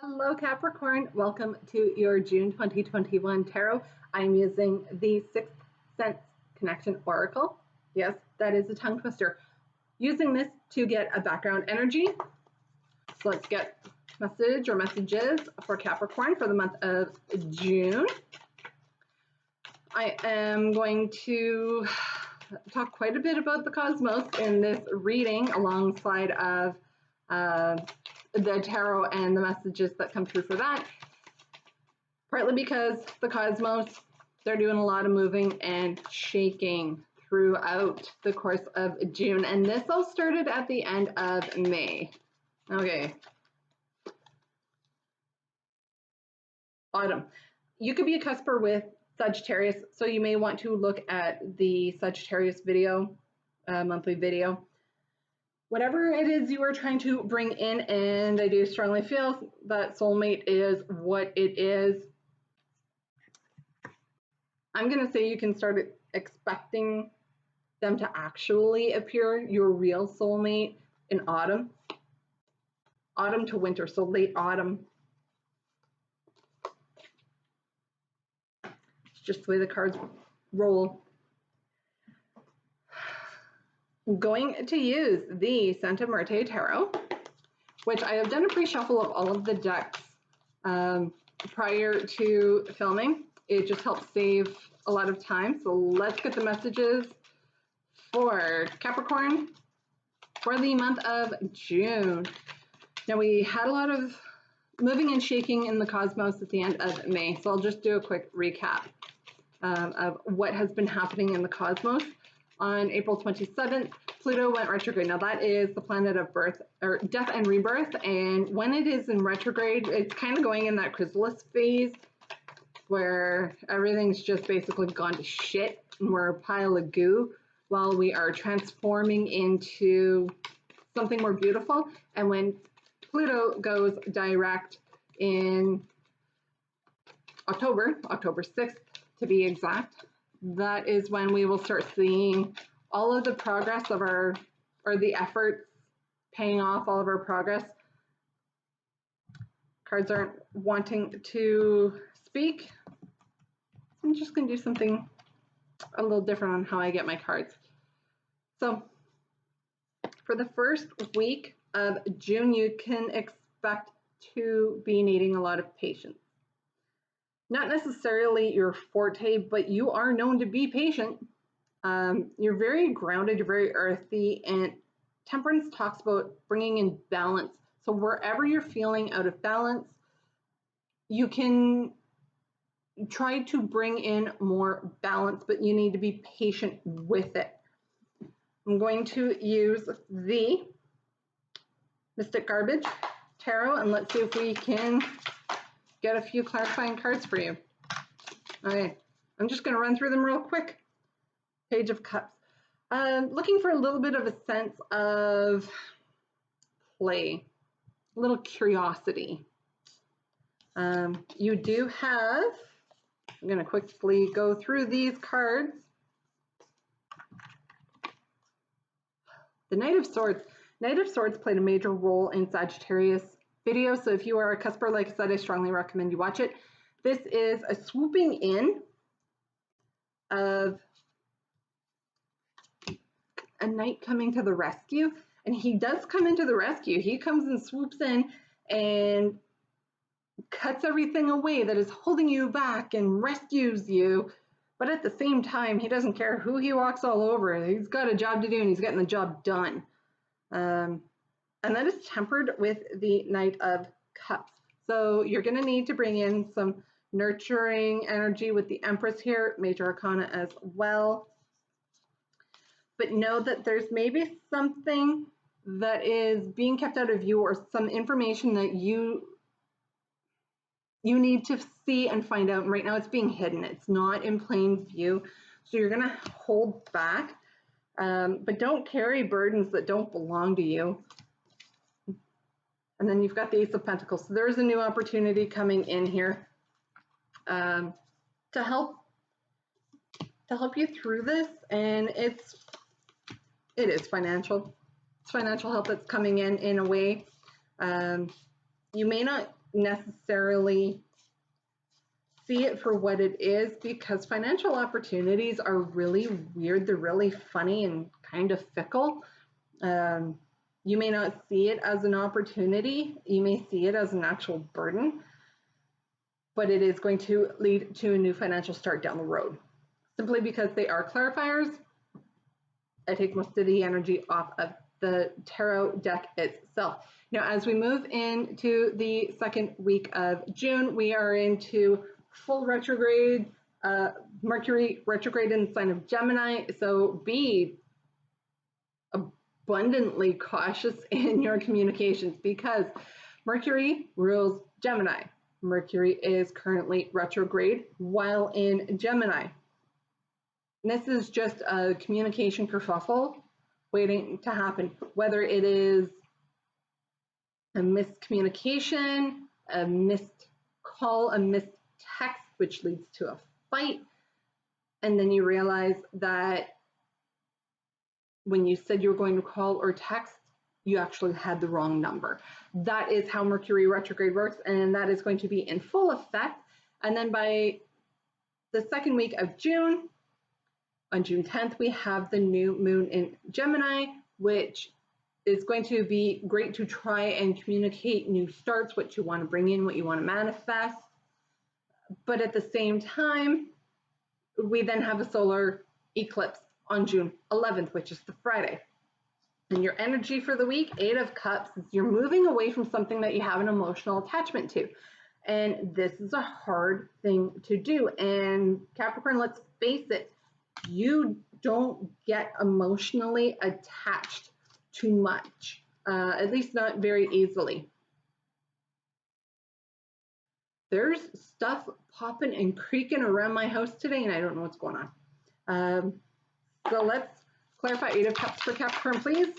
Hello Capricorn, welcome to your June 2021 tarot. I'm using the Sixth Sense Connection Oracle. Yes, that is a tongue twister. Using this to get a background energy. So let's get message or messages for Capricorn for the month of June. I am going to talk quite a bit about the cosmos in this reading alongside of the tarot and the messages that come through for that, partly because the cosmos, they're doing a lot of moving and shaking throughout the course of June, and this all started at the end of May. Okay. Autumn. You could be a cusper with Sagittarius, so you may want to look at the Sagittarius video, monthly video. Whatever it is you are trying to bring in, and I do strongly feel that soulmate is what it is. I'm going to say you can start expecting them to actually appear, your real soulmate, in autumn. Autumn to winter, so late autumn. It's just the way the cards roll. Going to use the Santa Muerte Tarot, which I have done a pre-shuffle of all of the decks prior to filming. It just helps save a lot of time. So let's get the messages for Capricorn for the month of June. Now we had a lot of moving and shaking in the cosmos at the end of May. So I'll just do a quick recap of what has been happening in the cosmos. On April 27th, Pluto went retrograde. Now that is the planet of birth or death and rebirth. And when it is in retrograde, it's kind of going in that chrysalis phase where everything's just basically gone to shit and we're a pile of goo while we are transforming into something more beautiful. And when Pluto goes direct in October 6th to be exact, that is when we will start seeing all of the progress of our, or the efforts paying off, all of our progress. Cards aren't wanting to speak. I'm just going to do something a little different on how I get my cards. So for the first week of June, you can expect to be needing a lot of patience. Not necessarily your forte, but you are known to be patient. You're very grounded, you're very earthy, and Temperance talks about bringing in balance. So wherever you're feeling out of balance, you can try to bring in more balance, but you need to be patient with it. I'm going to use the Mystic Garbage Tarot, and let's see if we can get a few clarifying cards for you. Okay, I'm just going to run through them real quick. Page of Cups. Looking for a little bit of a sense of play, a little curiosity. You do have, I'm going to quickly go through these cards. The Knight of Swords. Knight of Swords played a major role in Sagittarius video, so if you are a cusper, like I said, I strongly recommend you watch it. This is a swooping in of a knight coming to the rescue, and he does come into the rescue. He comes and swoops in and cuts everything away that is holding you back and rescues you, but at the same time, he doesn't care who he walks all over. He's got a job to do and he's getting the job done. And that is tempered with the Knight of Cups. So you're going to need to bring in some nurturing energy with the Empress here, Major Arcana as well. But know that there's maybe something that is being kept out of view, or some information that you need to see and find out. And right now it's being hidden. It's not in plain view. So you're going to hold back, but don't carry burdens that don't belong to you. And then you've got the Ace of Pentacles. So there's a new opportunity coming in here to help you through this. And it is financial. It's financial help that's coming in a way. You may not necessarily see it for what it is, because financial opportunities are really weird. They're really funny and kind of fickle. You may not see it as an opportunity. You may see it as an actual burden, but it is going to lead to a new financial start down the road. Simply because they are clarifiers, I take most of the energy off of the tarot deck itself. Now, as we move into the second week of June, we are into full retrograde, Mercury retrograde in the sign of Gemini. So be abundantly cautious in your communications, because Mercury rules Gemini. Mercury is currently retrograde while in Gemini. This is just a communication kerfuffle waiting to happen, whether it is a miscommunication, a missed call, a missed text, which leads to a fight, and then you realize that when you said you were going to call or text, you actually had the wrong number. That is how Mercury retrograde works, and that is going to be in full effect. And then by the second week of June, on June 10th, we have the new moon in Gemini, which is going to be great to try and communicate new starts, what you want to bring in, what you want to manifest. But at the same time, we then have a solar eclipse on June 11th, which is the Friday. And your energy for the week, 8 of Cups, is you're moving away from something that you have an emotional attachment to. And this is a hard thing to do. And Capricorn, let's face it, you don't get emotionally attached to much, at least not very easily. There's stuff popping and creaking around my house today, and I don't know what's going on. So let's clarify 8 of Cups for Capricorn, please.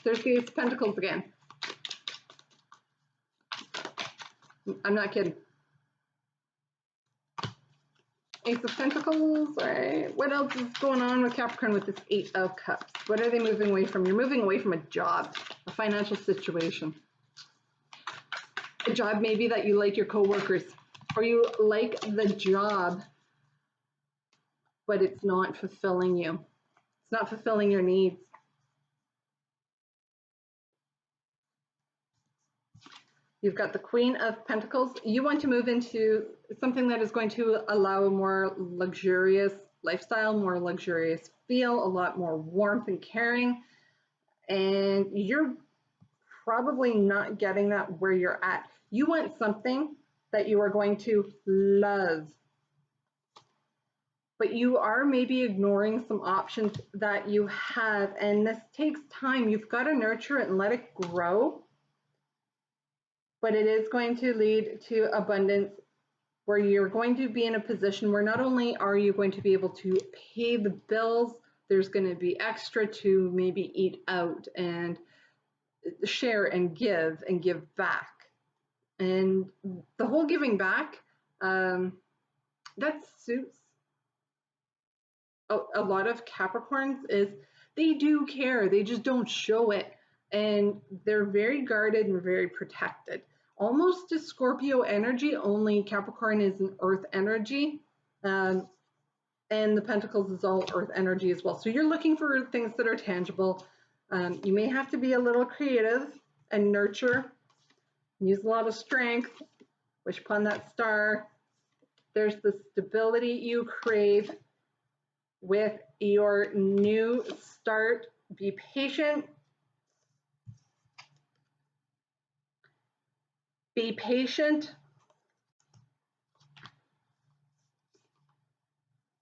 There's the Ace of Pentacles again. I'm not kidding. Ace of Pentacles, all right. What else is going on with Capricorn with this 8 of Cups? What are they moving away from? You're moving away from a job, a financial situation. A job maybe that you like your coworkers, or you like the job, but it's not fulfilling you. It's not fulfilling your needs. You've got the Queen of Pentacles. You want to move into something that is going to allow a more luxurious lifestyle, more luxurious feel, a lot more warmth and caring. And you're probably not getting that where you're at. You want something that you are going to love, but you are maybe ignoring some options that you have, and this takes time. You've got to nurture it and let it grow. But it is going to lead to abundance, where you're going to be in a position where not only are you going to be able to pay the bills, there's going to be extra to maybe eat out and share and give back. And the whole giving back, that suits a lot of Capricorns. Is they do care, they just don't show it. And they're very guarded and very protected. Almost a Scorpio energy, only Capricorn is an earth energy. And the Pentacles is all earth energy as well. So you're looking for things that are tangible. You may have to be a little creative and nurture. Use a lot of strength. Wish upon that star. There's the stability you crave with your new start. Be patient. Be patient.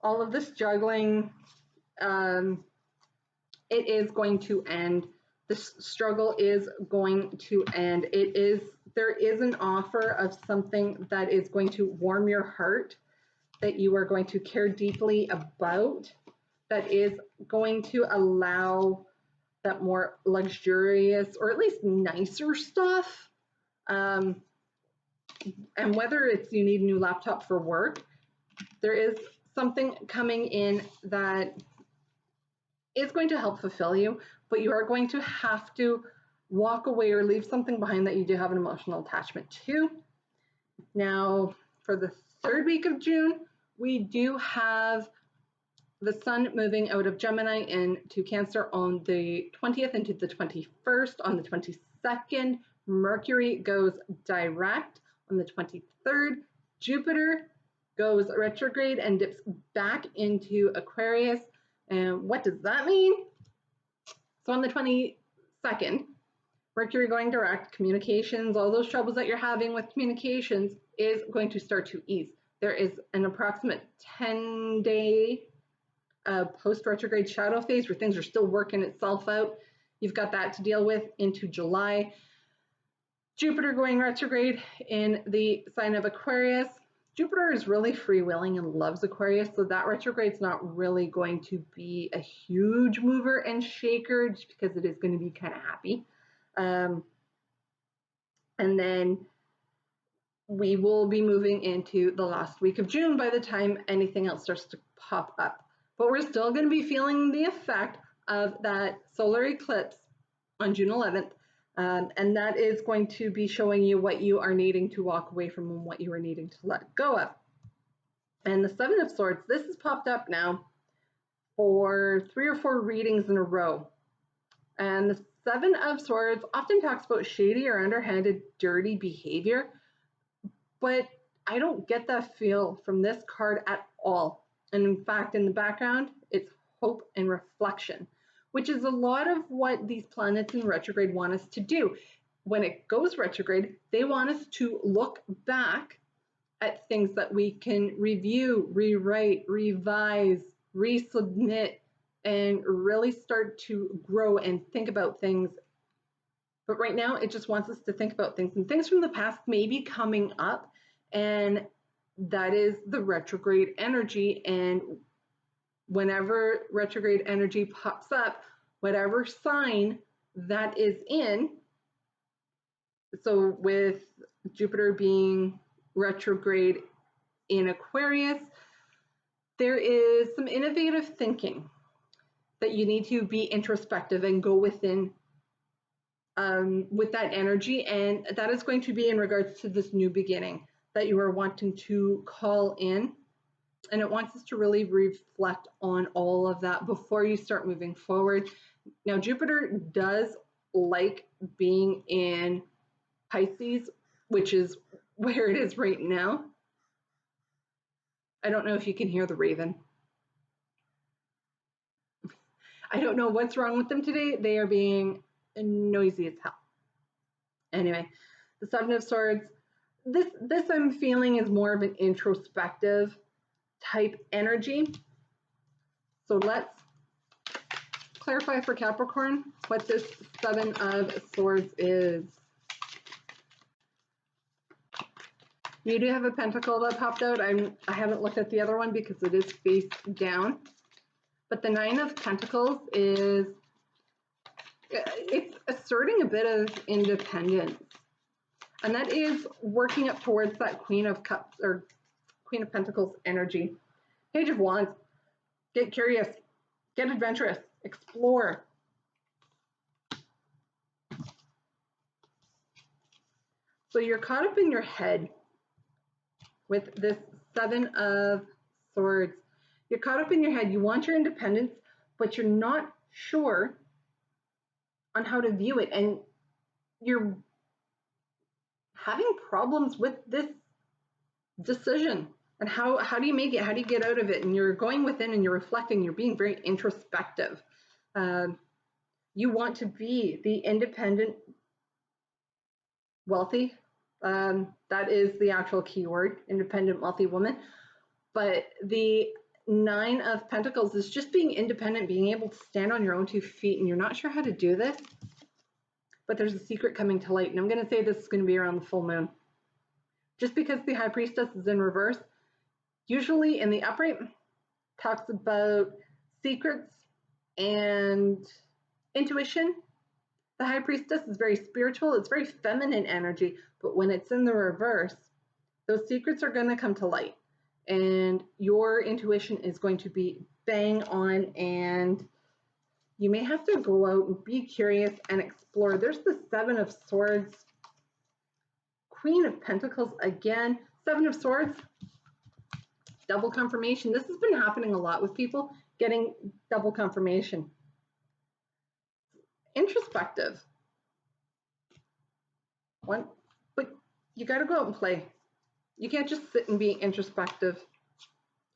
All of this juggling, it is going to end. This struggle is going to end. There is an offer of something that is going to warm your heart, that you are going to care deeply about, that is going to allow that more luxurious, or at least nicer stuff. And whether it's you need a new laptop for work, there is something coming in that is going to help fulfill you, but you are going to have to walk away or leave something behind that you do have an emotional attachment to. Now, for the third week of June, we do have the sun moving out of Gemini into Cancer on the 20th into the 21st. On the 22nd, Mercury goes direct. On the 23rd, Jupiter goes retrograde and dips back into Aquarius. And what does that mean? So on the 22nd, Mercury going direct, communications, all those troubles that you're having with communications is going to start to ease. There is an approximate 10-day post-retrograde shadow phase where things are still working itself out. You've got that to deal with into July. Jupiter going retrograde in the sign of Aquarius. Jupiter is really free-willing and loves Aquarius, so that retrograde is not really going to be a huge mover and shaker just because it is going to be kind of happy. And then we will be moving into the last week of June by the time anything else starts to pop up. But we're still going to be feeling the effect of that solar eclipse on June 11th. And that is going to be showing you what you are needing to walk away from and what you are needing to let go of. And the Seven of Swords, this has popped up now for 3 or 4 readings in a row. And the Seven of Swords often talks about shady or underhanded, dirty behavior, but I don't get that feel from this card at all. And in fact, in the background, it's hope and reflection, which is a lot of what these planets in retrograde want us to do. When it goes retrograde, they want us to look back at things that we can review, rewrite, revise, resubmit, and really start to grow and think about things. But right now, it just wants us to think about things, and things from the past may be coming up, and that is the retrograde energy. And whenever retrograde energy pops up, whatever sign that is in, so with Jupiter being retrograde in Aquarius, there is some innovative thinking that you need to be introspective and go within with that energy. And that is going to be in regards to this new beginning that you are wanting to call in. And it wants us to really reflect on all of that before you start moving forward. Now, Jupiter does like being in Pisces, which is where it is right now. I don't know if you can hear the raven. I don't know what's wrong with them today. They are being noisy as hell. Anyway, the Seven of Swords, this I'm feeling is more of an introspective type energy. So let's clarify for Capricorn what this Seven of Swords is. You do have a pentacle that popped out. I haven't looked at the other one because it is face down. But the Nine of Pentacles is, it's asserting a bit of independence. And that is working up towards that Queen of Cups or Queen of Pentacles energy. Page of Wands, get curious, get adventurous, explore. So you're caught up in your head with this Seven of Swords. You're caught up in your head. You want your independence, but you're not sure on how to view it. And you're having problems with this decision. And how do you make it? How do you get out of it? And you're going within and you're reflecting. You're being very introspective. You want to be the independent, wealthy. That is the actual keyword, independent, wealthy woman. But the Nine of Pentacles is just being independent, being able to stand on your own 2 feet, and you're not sure how to do this, but there's a secret coming to light. And I'm going to say this is going to be around the full moon. Just because the High Priestess is in reverse, usually in the upright, talks about secrets and intuition. The High Priestess is very spiritual. It's very feminine energy, but when it's in the reverse, those secrets are going to come to light. And your intuition is going to be bang on, and You may have to go out and be curious and explore. There's the Seven of Swords, Queen of Pentacles again, Seven of Swords, double confirmation. This has been happening a lot with people, getting double confirmation. Introspective. But you got to go out and play. You can't just sit and be introspective.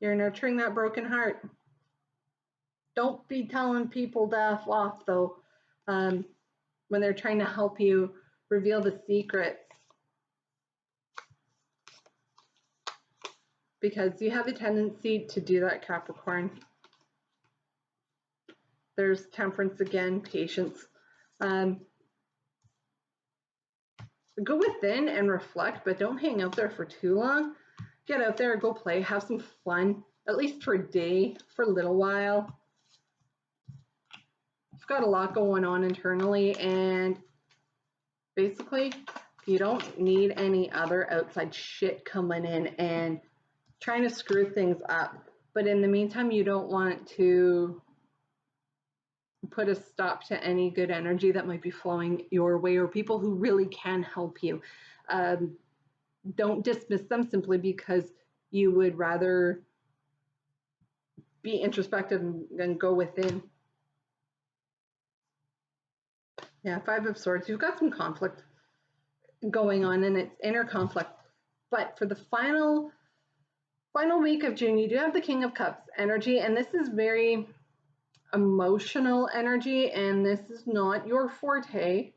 You're nurturing that broken heart. Don't be telling people to F off, though, when they're trying to help you reveal the secrets. Because you have a tendency to do that, Capricorn. There's Temperance again, patience. Go within and reflect, but don't hang out there for too long. Get out there, go play, have some fun, at least for a day, for a little while. You've got a lot going on internally, and basically, you don't need any other outside shit coming in and trying to screw things up. But in the meantime, you don't want to put a stop to any good energy that might be flowing your way, or people who really can help you. Don't dismiss them simply because you would rather be introspective and go within. Yeah, Five of Swords. You've got some conflict going on, and it's inner conflict. But for the final week of June, you do have the King of Cups energy, and this is very emotional energy, and this is not your forte.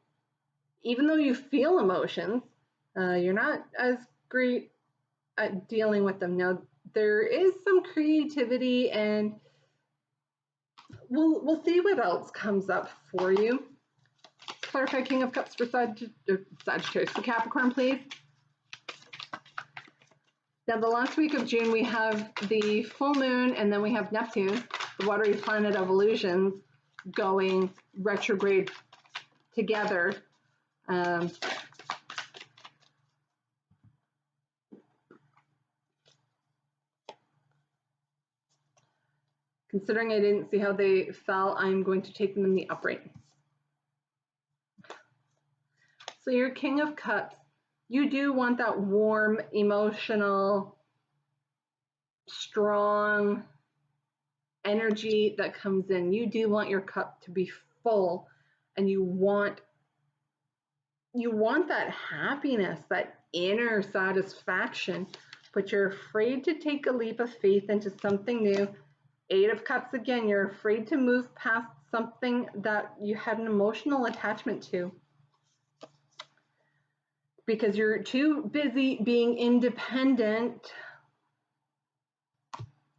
Even though you feel emotions, you're not as great at dealing with them. Now, there is some creativity, and we'll see what else comes up for you. Clarify King of Cups for Sagittarius, for Capricorn, please. Now, the last week of June, we have the full moon, and then we have Neptune, the watery planet of illusions, going retrograde together. Considering I didn't see how they fell, I'm going to take them in the upright. So your King of Cups, you do want that warm, emotional, strong energy that comes in. You do want your cup to be full, and you want that happiness, that inner satisfaction, but you're afraid to take a leap of faith into something new. Eight of Cups again, you're afraid to move past something that you had an emotional attachment to, because you're too busy being independent.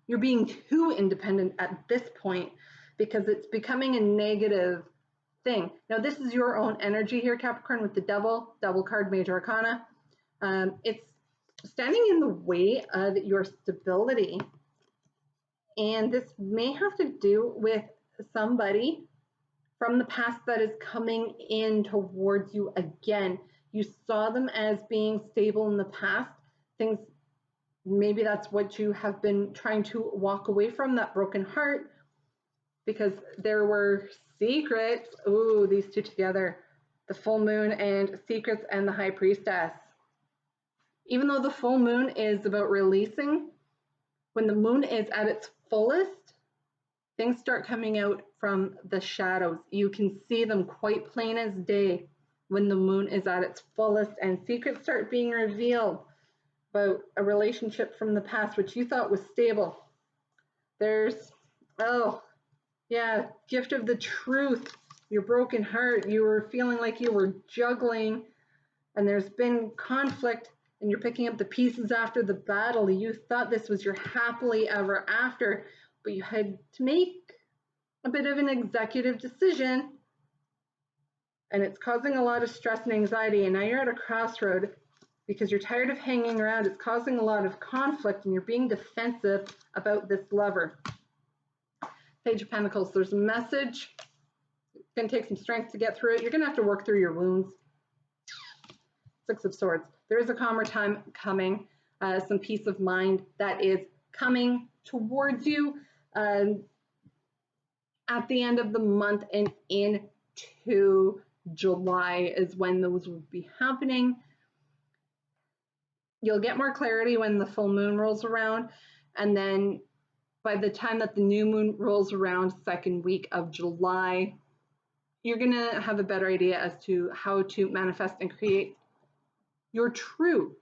You're being too independent at this point because it's becoming a negative thing. Now, this is your own energy here, Capricorn, with the double card, Major Arcana. It's standing in the way of your stability. And this may have to do with somebody from the past that is coming in towards you again. You saw them as being stable in the past. Things, maybe that's what you have been trying to walk away from, that broken heart, because there were secrets. Ooh, these two together, the full moon and secrets and the High Priestess. Even though the full moon is about releasing, when the moon is at its fullest, things start coming out from the shadows. You can see them quite plain as day when the moon is at its fullest, and secrets start being revealed about a relationship from the past which you thought was stable. There's, oh yeah, gift of the truth, your broken heart. You were feeling like you were juggling, and there's been conflict, and you're picking up the pieces after the battle. You thought this was your happily ever after, but you had to make a bit of an executive decision, and it's causing a lot of stress and anxiety, and now you're at a crossroad because you're tired of hanging around. It's causing a lot of conflict, and you're being defensive about this lover. Page of Pentacles, there's a message. It's going to take some strength to get through it. You're going to have to work through your wounds. Six of Swords, there is a calmer time coming, some peace of mind that is coming towards you. at the end of the month and into July is when those will be happening. You'll get more clarity when the full moon rolls around, and then by the time that the new moon rolls around, second week of July, you're gonna have a better idea as to how to manifest and create your true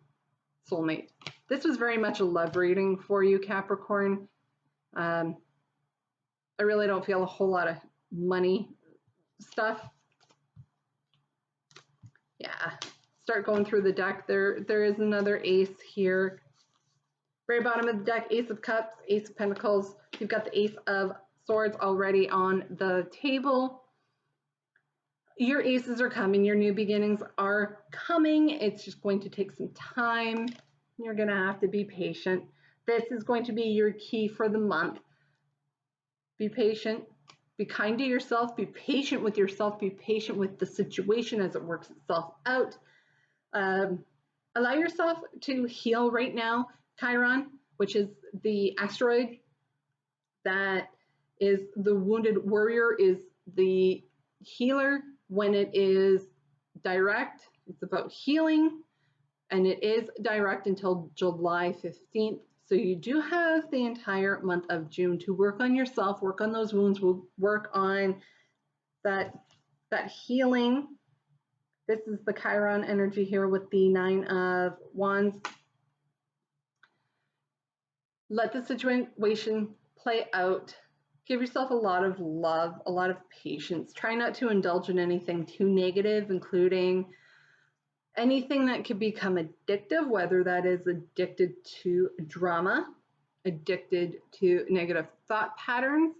soulmate. This was very much a love reading for you, Capricorn. I really don't feel a whole lot of money stuff. Yeah, start going through the deck. There is another ace here. Very bottom of the deck, Ace of Cups, Ace of Pentacles. You've got the Ace of Swords already on the table. Your aces are coming. Your new beginnings are coming. It's just going to take some time. You're going to have to be patient. This is going to be your key for the month. Be patient. Be kind to yourself. Be patient with yourself. Be patient with the situation as it works itself out. Allow yourself to heal right now. Chiron, which is the asteroid that is the wounded warrior, is the healer. When it is direct, it's about healing, and it is direct until July 15th. So you do have the entire month of June to work on yourself, work on those wounds, work on that healing. This is the Chiron energy here with the Nine of Wands. Let the situation play out. Give yourself a lot of love, a lot of patience. Try not to indulge in anything too negative, including anything that could become addictive, whether that is addicted to drama, addicted to negative thought patterns,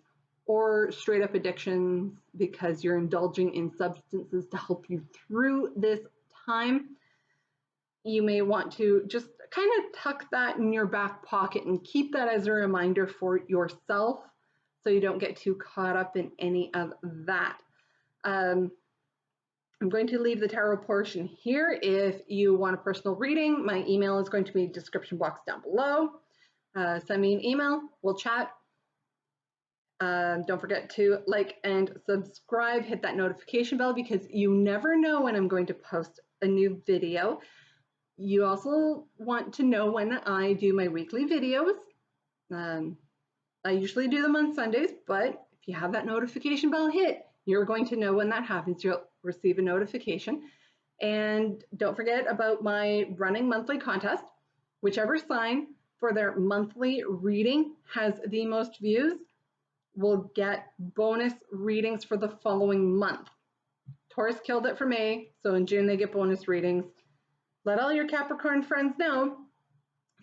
or straight up addictions because you're indulging in substances to help you through this time. You may want to just kind of tuck that in your back pocket and keep that as a reminder for yourself so you don't get too caught up in any of that. I'm going to leave the tarot portion here. If you want a personal reading, my email is going to be in the description box down below. Send me an email, we'll chat. Don't forget to like and subscribe, hit that notification bell because you never know when I'm going to post a new video. You also want to know when I do my weekly videos. I usually do them on Sundays, but if you have that notification bell hit, you're going to know when that happens. You'll receive a notification. And don't forget about my running monthly contest. Whichever sign for their monthly reading has the most views will get bonus readings for the following month. Taurus killed it for May, so in June they get bonus readings. Let all your Capricorn friends know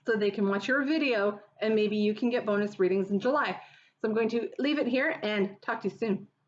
so they can watch your video and maybe you can get bonus readings in July. So I'm going to leave it here and talk to you soon.